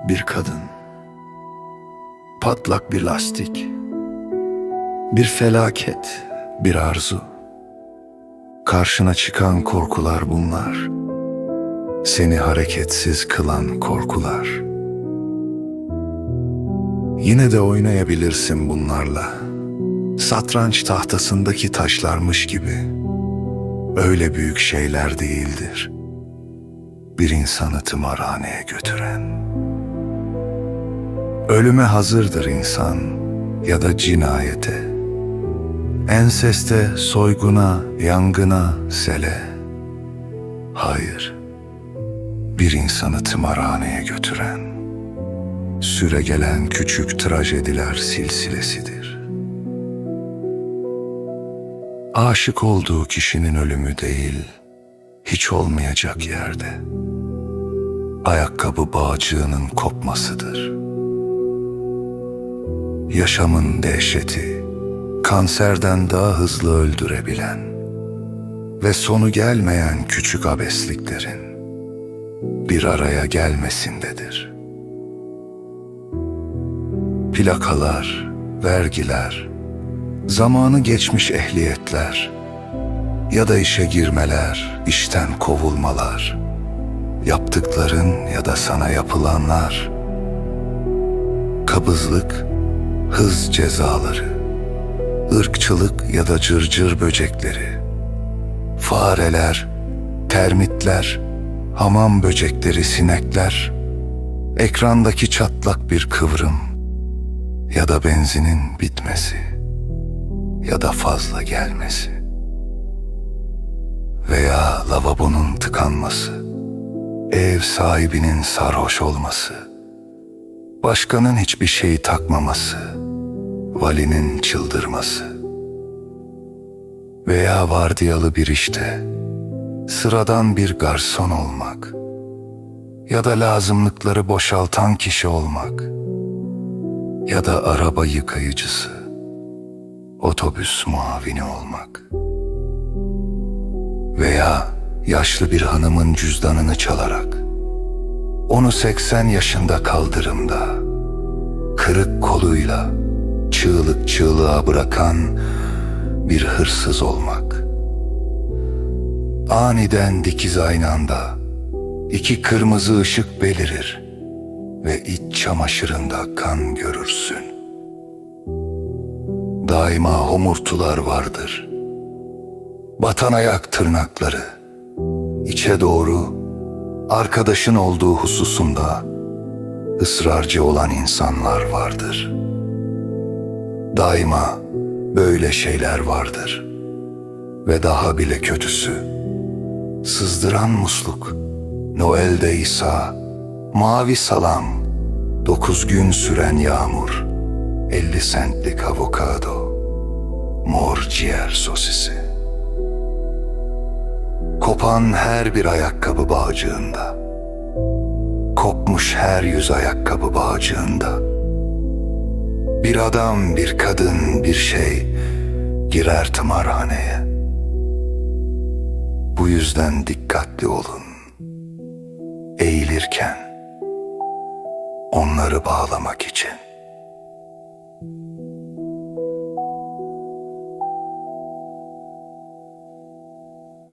bir kadın, patlak bir lastik, bir felaket, bir arzu. Karşına çıkan korkular bunlar, seni hareketsiz kılan korkular. Yine de oynayabilirsin bunlarla, satranç tahtasındaki taşlarmış gibi. Öyle büyük şeyler değildir bir insanı tımarhaneye götüren. Ölüme hazırdır insan ya da cinayete, enseste, soyguna, yangına, sele. Hayır, bir insanı tımarhaneye götüren, süregelen küçük trajediler silsilesidir. Aşık olduğu kişinin ölümü değil, hiç olmayacak yerde, ayakkabı bağcığının kopmasıdır. Yaşamın dehşeti, kanserden daha hızlı öldürebilen ve sonu gelmeyen küçük abesliklerin bir araya gelmesindedir. Plakalar, vergiler, zamanı geçmiş ehliyetler ya da işe girmeler, işten kovulmalar, yaptıkların ya da sana yapılanlar, kabızlık, hız cezaları, ırkçılık ya da cırcır böcekleri, fareler, termitler, hamam böcekleri, sinekler, ekrandaki çatlak bir kıvrım ya da benzinin bitmesi ya da fazla gelmesi veya lavabonun tıkanması, ev sahibinin sarhoş olması, başkanın hiçbir şeyi takmaması, valinin çıldırması veya vardiyalı bir işte sıradan bir garson olmak ya da lazımlıkları boşaltan kişi olmak ya da araba yıkayıcısı, otobüs muavini olmak veya yaşlı bir hanımın cüzdanını çalarak onu 80 yaşında kaldırımda kırık koluyla çığlık çığlığa bırakan bir hırsız olmak. Aniden dikiz aynanda iki kırmızı ışık belirir ve iç çamaşırında kan görürsün. Daima homurtular vardır. Batan ayak tırnakları, içe doğru arkadaşın olduğu hususunda ısrarcı olan insanlar vardır. Daima böyle şeyler vardır. Ve daha bile kötüsü, sızdıran musluk, Noel'de İsa, mavi salam, 9 gün süren yağmur, 50 centlik avokado, mor ciğer sosisi. Kopan her bir ayakkabı bağcığında, kopmuş her yüz ayakkabı bağcığında, bir adam, bir kadın, bir şey girer tımarhaneye. Bu yüzden dikkatli olun. Eğilirken onları bağlamak için.